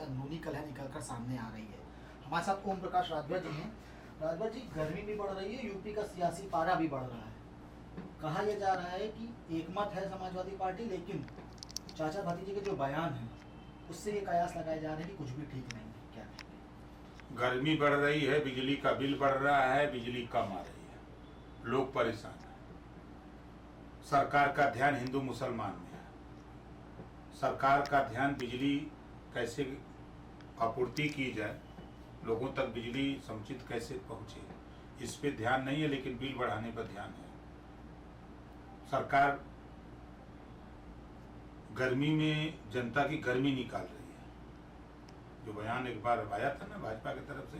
अंदरूनी कलह निकलकर सामने आ रही है। हमारे साथ ओम प्रकाश राजभर जी हैं। राजभर जी, गर्मी भी बढ़ रही है, यूपी का सियासी पारा भी बढ़ रहा है। कहा यह जा रहा है कि एकमत है समाजवादी पार्टी, लेकिन चाचा भतीजे के जो बयान है उससे ये कयास लगाए जा रहे हैं कि कुछ भी ठीक नहीं है। क्या कहेंगे? गर्मी बढ़ रही है, बिजली का बिल बढ़ रहा है, बिजली कम आ रही है, लोग परेशान हैं। सरकार का ध्यान हिंदू मुसलमान में है। सरकार का ध्यान बिजली कैसे आपूर्ति की जाए, लोगों तक बिजली समुचित कैसे पहुंचे, इस पे ध्यान नहीं है, लेकिन बिल बढ़ाने पर ध्यान है। सरकार गर्मी में जनता की गर्मी निकाल रही है। जो बयान एक बार आया था ना भाजपा की तरफ से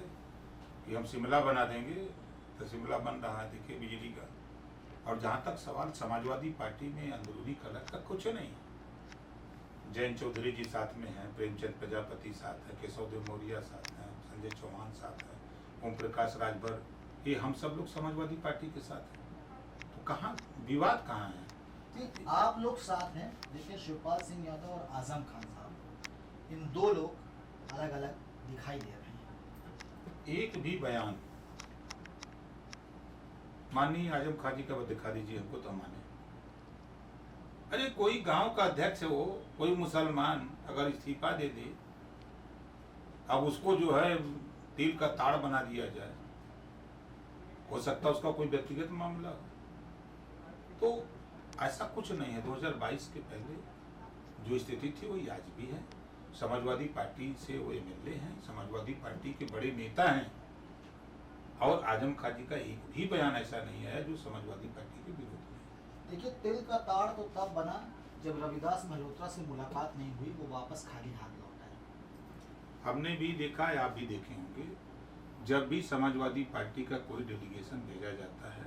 कि हम शिमला बना देंगे, तो शिमला बन रहा है, देखिए बिजली का। और जहां तक सवाल समाजवादी पार्टी में अंदरूनी कलह का, कुछ नहीं। जयंत चौधरी जी साथ में हैं, प्रेमचंद प्रजापति साथ है, केशव देव मौर्य साथ हैं, संजय चौहान साथ है, ओम प्रकाश राजभर, ये हम सब लोग समाजवादी पार्टी के साथ हैं। तो कहाँ विवाद कहाँ है? ठीक, आप लोग साथ हैं, लेकिन शिवपाल सिंह यादव और आजम खान साहब, इन दो लोग अलग अलग दिखाई दे रहे हैं। एक भी बयान माननीय आजम खान जी का वो दिखा दीजिए हमको, तो माने। अरे कोई गांव का अध्यक्ष हो, कोई मुसलमान अगर इस्तीफा दे दे, अब उसको जो है तिल का ताड़ बना दिया जाए, हो सकता है उसका कोई व्यक्तिगत मामला हो। तो ऐसा कुछ नहीं है। 2022 के पहले जो स्थिति थी वही आज भी है। समाजवादी पार्टी से वो एमएलए हैं, समाजवादी पार्टी के बड़े नेता हैं, और आजम खान जी का एक भी बयान ऐसा नहीं है जो समाजवादी पार्टी के विरोध में है। देखिए, तिल का ताड़ तो तब बना जब रविदास मल्होत्रा से मुलाकात नहीं हुई, वो वापस खाली हाथ लौट आए। हमने भी देखा है, आप भी देखे होंगे, जब भी समाजवादी पार्टी का कोई डेलीगेशन भेजा जाता है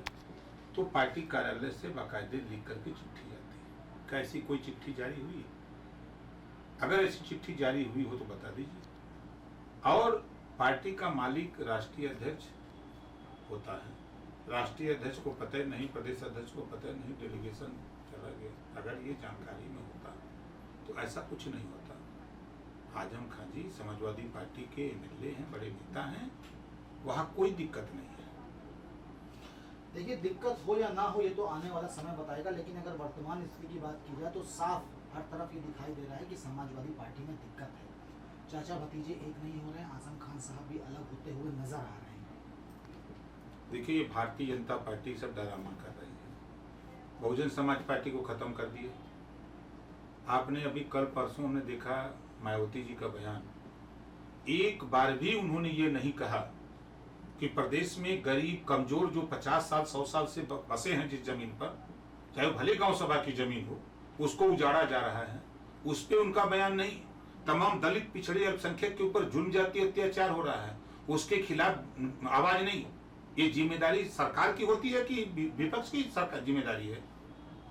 तो पार्टी कार्यालय से बाकायदे लिख करके चिट्ठी आती है। क्या ऐसी कोई चिट्ठी जारी हुई? अगर ऐसी चिट्ठी जारी हुई हो तो बता दीजिए। और पार्टी का मालिक राष्ट्रीय अध्यक्ष होता है, राष्ट्रीय अध्यक्ष को पता ही नहीं, प्रदेश अध्यक्ष को पता ही नहीं, डेलीगेशन चला गया। अगर ये जानकारी में होता तो ऐसा कुछ नहीं होता। आजम खान जी समाजवादी पार्टी के एमएलए हैं, बड़े नेता हैं, वहाँ कोई दिक्कत नहीं है। देखिए, दिक्कत हो या ना हो ये तो आने वाला समय बताएगा, लेकिन अगर वर्तमान स्थिति की बात की जाए तो साफ हर तरफ ये दिखाई दे रहा है कि समाजवादी पार्टी में दिक्कत है। चाचा भतीजे एक नहीं हो रहे हैं, आजम खान साहब भी अलग होते हुए नजर आ रहे हैं। देखिए, ये भारतीय जनता पार्टी सब ड्रामा कर रही है। बहुजन समाज पार्टी को खत्म कर दिए। आपने अभी कल परसों हमने देखा मायावती जी का बयान, एक बार भी उन्होंने ये नहीं कहा कि प्रदेश में गरीब कमजोर जो 50 साल 100 साल से बसे हैं जिस जमीन पर, चाहे वो भले गांव सभा की जमीन हो, उसको उजाड़ा जा रहा है, उस पर उनका बयान नहीं। तमाम दलित पिछड़े अल्पसंख्यक के ऊपर जुल्म जाति अत्याचार हो रहा है, उसके खिलाफ आवाज नहीं। ये जिम्मेदारी सरकार की होती है कि विपक्ष की सरकार जिम्मेदारी है?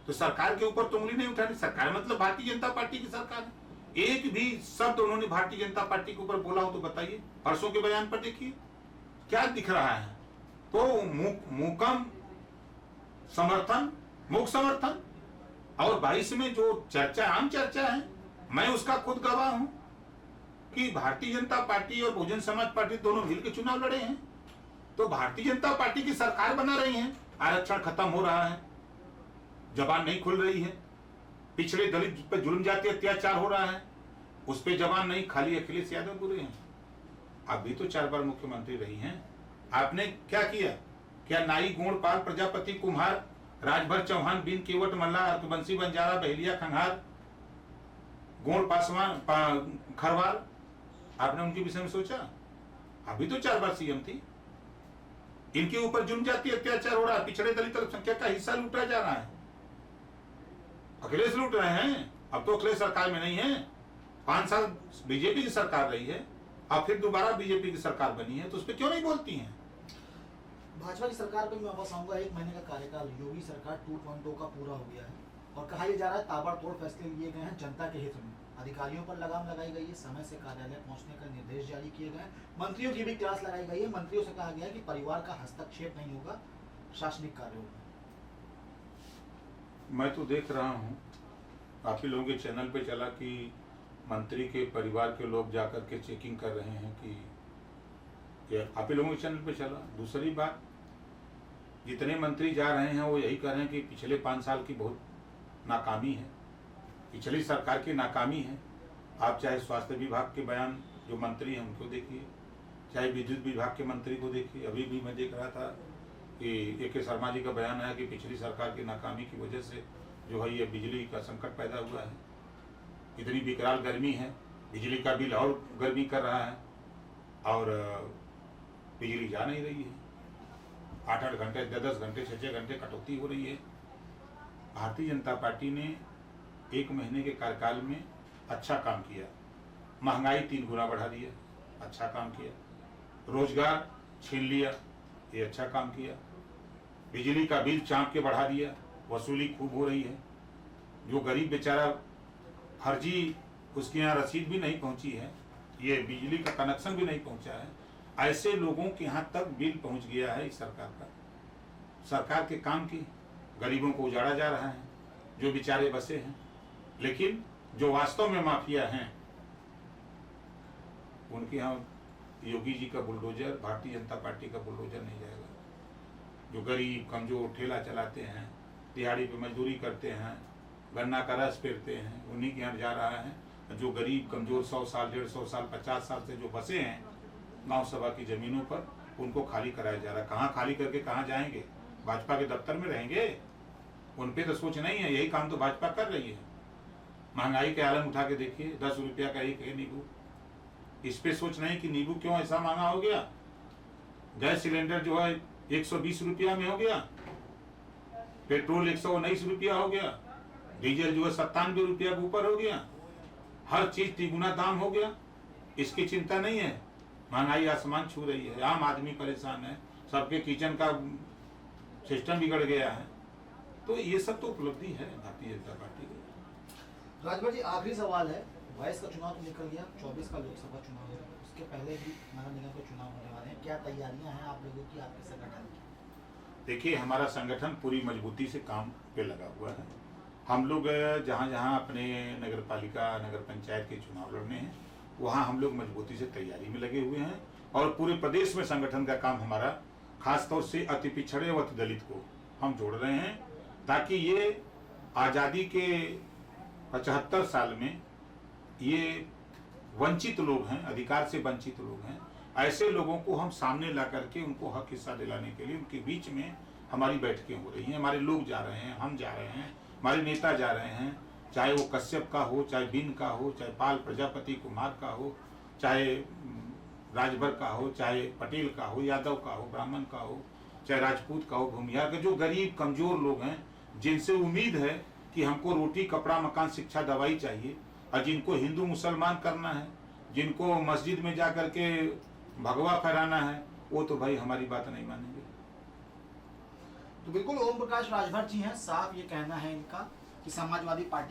तो सरकार के ऊपर तो उंगली नहीं उठानी। सरकार मतलब भारतीय जनता पार्टी की सरकार है। एक भी शब्द उन्होंने भारतीय जनता पार्टी के ऊपर बोला हो तो बताइए। परसों के बयान पर देखिए क्या दिख रहा है। तो मूकम समर्थन, मूक समर्थन। और 22 में जो चर्चा, आम चर्चा है, मैं उसका खुद गवाह हूं कि भारतीय जनता पार्टी और बहुजन समाज पार्टी दोनों मिलकर चुनाव लड़े हैं, तो भारतीय जनता पार्टी की सरकार बना रही है। आरक्षण खत्म हो रहा है, जबान नहीं खुल रही है, पिछड़े दलित पर जुल्म जाति अत्याचार हो रहा है, उस पर जबान नहीं, खाली अखिलेश यादव बुरे हैं। आप भी तो 4 बार मुख्यमंत्री रही हैं, आपने क्या किया? क्या नाई, गोंडपाल, प्रजापति, कुम्हार, राजभर, चौहान, बिन, केवट, मल्ला, अर्थवंशी, बंजारा, बहेलिया, खंघार, गोंड, पासवान, खरवार, आपने उनके विषय में सोचा? अभी तो 4 बार सीएम थी। इनके ऊपर जुल्म जाति अत्याचार हो रहा है, पिछड़े दलित अल्पसंख्यक का हिस्सा लूटा जा रहा है। अखिलेश लूट रहे हैं। अब तो अखिलेश सरकार में नहीं है, 5 साल बीजेपी की सरकार रही है, अब फिर दोबारा बीजेपी की सरकार बनी है, तो उस पर क्यों नहीं बोलती हैं? भाजपा की सरकार पे मैं वापस आऊंगा। 1 महीने का कार्यकाल योगी सरकार 2.0 का पूरा हो गया है और कहा यह जा रहा है ताबड़तोड़ फैसले लिए गए हैं जनता के हित में। अधिकारियों पर लगाम लगाई गई है, समय से कार्यालय पहुंचने का निर्देश जारी किए गए, मंत्रियों की भी क्लास लगाई गई है। मंत्रियों से कहा गया है कि परिवार का हस्तक्षेप नहीं होगा शासनिक कार्यों में। मैं तो देख रहा हूँ काफी लोगों के चैनल पे चला कि मंत्री के परिवार के लोग जाकर के चेकिंग कर रहे हैं कि ये आप ही लोगों के चैनल पे चला। दूसरी बात, जितने मंत्री जा रहे हैं वो यही कह रहे हैं कि पिछले 5 साल की बहुत नाकामी है, पिछली सरकार की नाकामी है। आप चाहे स्वास्थ्य विभाग के बयान जो मंत्री हैं उनको देखिए, चाहे विद्युत विभाग के मंत्री को देखिए। अभी भी मैं देख रहा था कि ए.के. शर्मा जी का बयान है कि पिछली सरकार की नाकामी की वजह से जो है ये बिजली का संकट पैदा हुआ है। इतनी विकराल गर्मी है, बिजली का बिल और गर्मी कर रहा है और बिजली जा नहीं रही है। 8-8 घंटे 10-10 घंटे 6-6 घंटे कटौती हो रही है। भारतीय जनता पार्टी ने 1 महीने के कार्यकाल में अच्छा काम किया, महंगाई 3 गुना बढ़ा दिया, अच्छा काम किया। रोजगार छीन लिया, ये अच्छा काम किया। बिजली का बिल चाँप के बढ़ा दिया, वसूली खूब हो रही है। जो गरीब बेचारा फर्जी उसके यहाँ रसीद भी नहीं पहुंची है, ये बिजली का कनेक्शन भी नहीं पहुंचा है, ऐसे लोगों के यहाँ तक बिल पहुंच गया है इस सरकार का। सरकार के काम की गरीबों को उजाड़ा जा रहा है, जो बेचारे बसे हैं। लेकिन जो वास्तव में माफिया हैं उनके यहाँ योगी जी का बुलडोजर, भारतीय जनता पार्टी का बुलडोजर नहीं जाएगा। जो गरीब कमजोर ठेला चलाते हैं, दिहाड़ी पे मजदूरी करते हैं, गन्ना का रस पेरते हैं, उन्हीं के यहाँ जा रहा है। जो गरीब कमजोर 100 साल 150 साल 50 साल से जो बसे हैं गांव सभा की जमीनों पर, उनको खाली कराया जा रहा है। कहाँ खाली करके कहाँ जाएंगे? भाजपा के दफ्तर में रहेंगे? उन पे तो सोच नहीं है। यही काम तो भाजपा कर रही है। महंगाई के आलम उठा के देखिए, 10 रुपया का एक है नींबू। इस पे सोच नहीं कि नींबू क्यों ऐसा महंगा हो गया। गैस सिलेंडर जो है 120 रुपया में हो गया, पेट्रोल 119 रुपया हो गया, डीजल जो है 97 रुपया के ऊपर हो गया, हर चीज 3 गुना दाम हो गया। इसकी चिंता नहीं है। महंगाई आसमान छू रही है, आम आदमी परेशान है, सबके किचन का सिस्टम बिगड़ गया है। तो ये सब तो उपलब्धि है भारतीय जनता पार्टी की। राजभर जी, आखिरी सवाल है। 22 का चुनाव तो निकल गया, 24 का लोकसभा चुनाव है, उसके पहले भी नगर निगम के चुनाव होने वाले हैं। क्या तैयारियां हैं आप लोगों की, आपके संगठन की? देखिए, हमारा संगठन पूरी मजबूती से काम पे लगा हुआ है। हम लोग जहाँ जहाँ अपने नगर पालिका नगर पंचायत के चुनाव लड़ने हैं वहाँ हम लोग मजबूती से तैयारी में लगे हुए हैं। और पूरे प्रदेश में संगठन का काम हमारा खासतौर से अति पिछड़े व अति दलित को हम जोड़ रहे हैं, ताकि ये आज़ादी के 75 साल में ये वंचित लोग हैं, अधिकार से वंचित लोग हैं, ऐसे लोगों को हम सामने ला करके उनको हक हिस्सा दिलाने के लिए उनके बीच में हमारी बैठकें हो रही हैं। हमारे लोग जा रहे हैं, हम जा रहे हैं, हमारे नेता जा रहे हैं, चाहे वो कश्यप का हो, चाहे बिन का हो, चाहे पाल प्रजापति कुमार का हो, चाहे राजभर का हो, चाहे पटेल का हो, यादव का हो, ब्राह्मण का हो, चाहे राजपूत का हो, भूमिहार का। जो गरीब कमजोर लोग हैं, जिनसे उम्मीद है कि हमको रोटी कपड़ा मकान शिक्षा दवाई चाहिए, और जिनको हिंदू मुसलमान करना है, जिनको मस्जिद में जा करके भगवा फहराना है, वो तो भाई हमारी बात नहीं मानेंगे। तो बिल्कुल ओम प्रकाश राजभर जी हैं, साफ ये कहना है इनका कि समाजवादी पार्टी